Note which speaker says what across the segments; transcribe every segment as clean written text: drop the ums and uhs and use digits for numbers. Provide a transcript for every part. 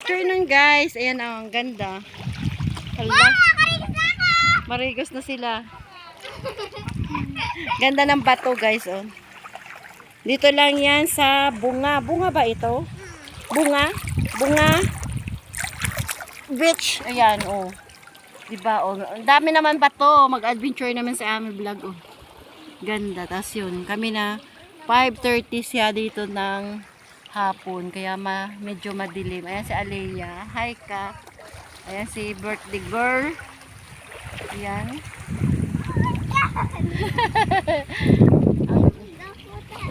Speaker 1: Picture nun guys. Ayan oh, ang ganda. Hala. Marigos na sila. Ganda ng bato guys oh. Dito lang yan sa bunga. Bunga ba ito? Bunga? Bunga? Beach. Ayan oh. Diba oh. Ang dami naman bato. Mag-adventure naman sa aming vlog oh. Ganda. Tapos yun. Kami na 5:30 siya dito ng hapon. Kaya medyo madilim. Ayan si Alea. Hi ka. Ayan si birthday girl. Ayan.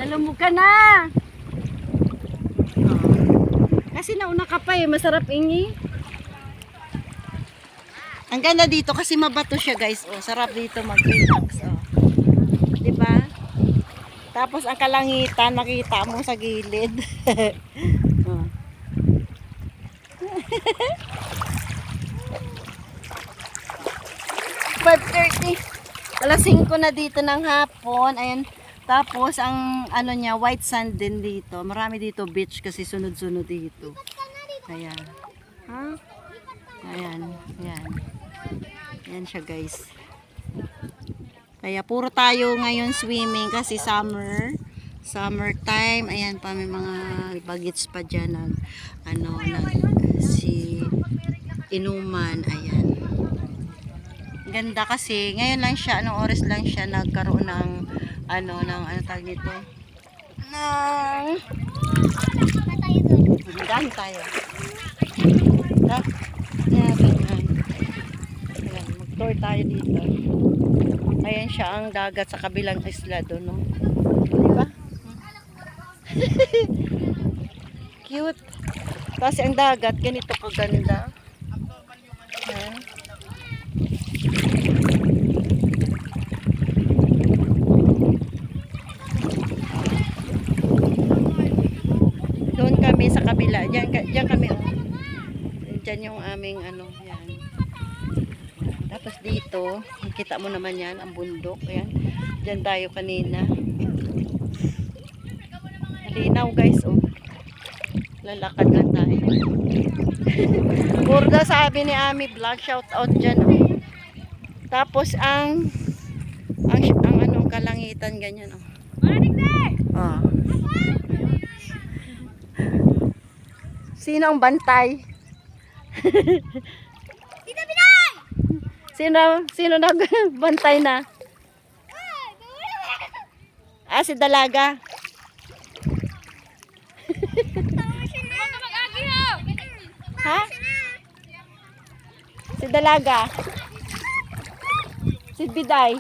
Speaker 1: Nalumog ka na. Kasi nauna ka pa eh. Masarap ingi. Ang ganda dito kasi mabato siya guys. Oh, sarap dito mag-relax. Oh. Diba? Tapos ang kalangitan nakita mo sa gilid. Oh. 5:30. Alas 5 na dito ng hapon. Ayan. Tapos ang ano niya, white sand din dito. Marami dito beach kasi sunod-sunod dito. Ayan. Ha? Ayan. Ayan. Ayan siya guys. Kaya puro tayo ngayon swimming kasi summer time. Ayan pa may mga bagets pa dyan nag si inuman. Ayan. Ganda kasi ngayon lang siya, anong oras lang siya nagkaroon ng ano tawag nito ng daan tayo mag-tour tayo dito. Ayan siya ang dagat sa kabilang isla doon no? Diba? Cute. Kasi ang dagat ganito kaganda. Ayan. Kami sa kabila. Diyan kami. Oh. Diyan yung aming ano. Yan. Tapos dito, kita mo naman yan, ang bundok. Ayan. Diyan tayo kanina. Malinaw guys. Oh. Lalakad lang tayo. Purda sabi ni Ami vlog. Shout out dyan. Oh. Tapos ang anong kalangitan ganyan. Oh. Oh. Sino ang bantay? Sino nagbantay na? Ah, si Dalaga. Ha? Si Dalaga. Si Biday.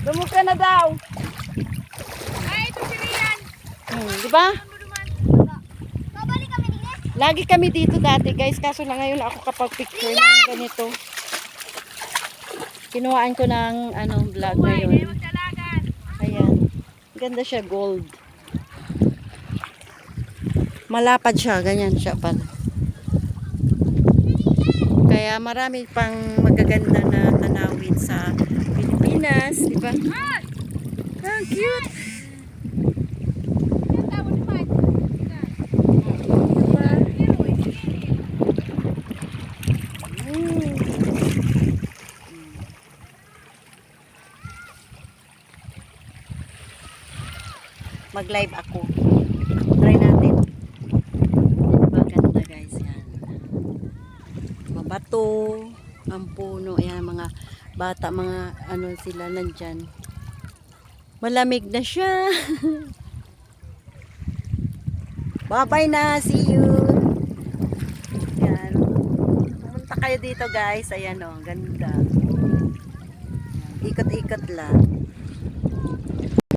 Speaker 1: Dumog ka na daw. Diba? Lagi kami dito dati guys, kaso na ngayon ako kapag picture ng ganito. Kinuhaan ko ng vlog ngayon. Ayan. Ganda siya, gold. Malapad siya, ganyan siya pala. Kaya marami pang magaganda na tanawin sa Pilipinas, diba? Ah, cute! Mag-live ako. Try natin. Maganda guys yan. Mabato, ang puno, ayan mga bata, mga sila nandyan. Malamig na siya. Bye-bye na. See you. Ayan. Pumunta kayo dito guys. Ayan o. Ganda. Ikot-ikot lang.